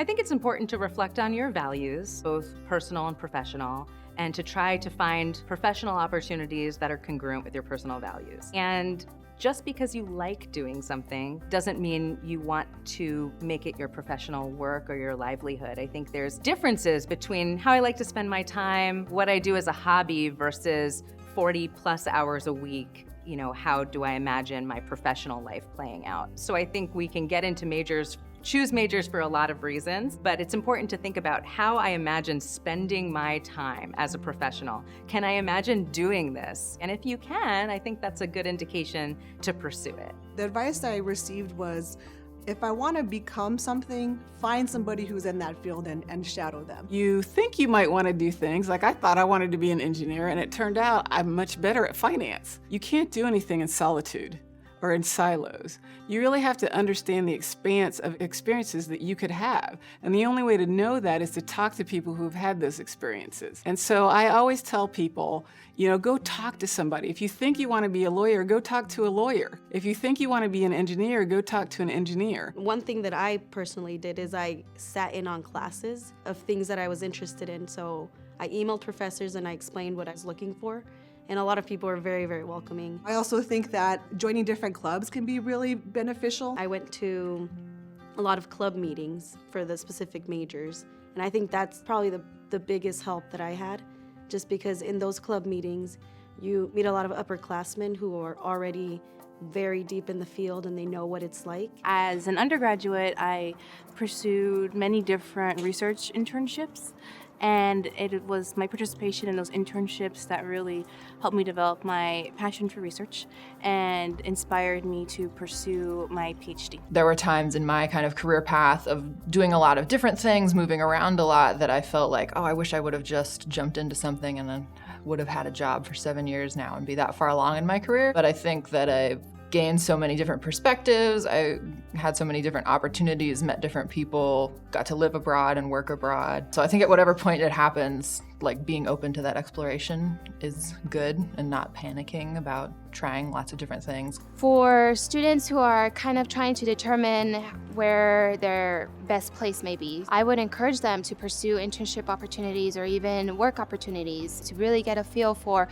I think it's important to reflect on your values, both personal and professional, and to try to find professional opportunities that are congruent with your personal values. And just because you like doing something doesn't mean you want to make it your professional work or your livelihood. I think there's differences between how I like to spend my time, what I do as a hobby versus 40 plus hours a week. How do I imagine my professional life playing out? So I think we can get into choose majors for a lot of reasons, but it's important to think about how I imagine spending my time as a professional. Can I imagine doing this? And if you can, I think that's a good indication to pursue it. The advice I received was, if I want to become something, find somebody who's in that field and shadow them. You think you might want to do things, like I thought I wanted to be an engineer, and it turned out I'm much better at finance. You can't do anything in solitude or in silos. You really have to understand the expanse of experiences that you could have. And the only way to know that is to talk to people who've had those experiences. And so I always tell people, go talk to somebody. If you think you want to be a lawyer, go talk to a lawyer. If you think you want to be an engineer, go talk to an engineer. One thing that I personally did is I sat in on classes of things that I was interested in. So I emailed professors and I explained what I was looking for. And a lot of people are very, very welcoming. I also think that joining different clubs can be really beneficial. I went to a lot of club meetings for the specific majors, and I think that's probably the biggest help that I had, just because in those club meetings, you meet a lot of upperclassmen who are already very deep in the field and they know what it's like. As an undergraduate, I pursued many different research internships. And it was my participation in those internships that really helped me develop my passion for research and inspired me to pursue my PhD. There were times in my kind of career path of doing a lot of different things, moving around a lot, that I felt like, I wish I would have just jumped into something and then would have had a job for 7 years now and be that far along in my career. But I think that I've gained so many different perspectives. I had so many different opportunities, met different people, got to live abroad and work abroad. So I think at whatever point it happens, like being open to that exploration is good and not panicking about trying lots of different things. For students who are kind of trying to determine where their best place may be, I would encourage them to pursue internship opportunities or even work opportunities to really get a feel for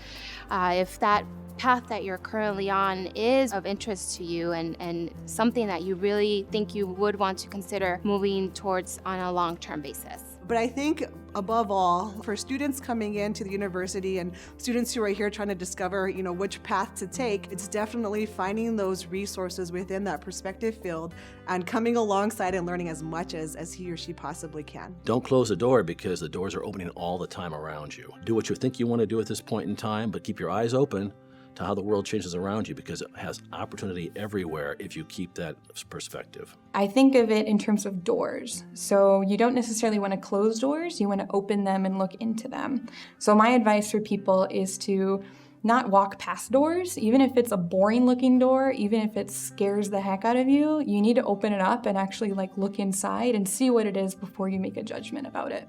if that path that you're currently on is of interest to you and something that you really think you would want to consider moving towards on a long-term basis. But I think above all, for students coming into the university and students who are here trying to discover, which path to take, it's definitely finding those resources within that perspective field and coming alongside and learning as much as he or she possibly can. Don't close the door, because the doors are opening all the time around you. Do what you think you want to do at this point in time, but keep your eyes open to how the world changes around you, because it has opportunity everywhere if you keep that perspective. I think of it in terms of doors. So you don't necessarily want to close doors, you want to open them and look into them. So my advice for people is to not walk past doors, even if it's a boring looking door, even if it scares the heck out of you, you need to open it up and actually look inside and see what it is before you make a judgment about it.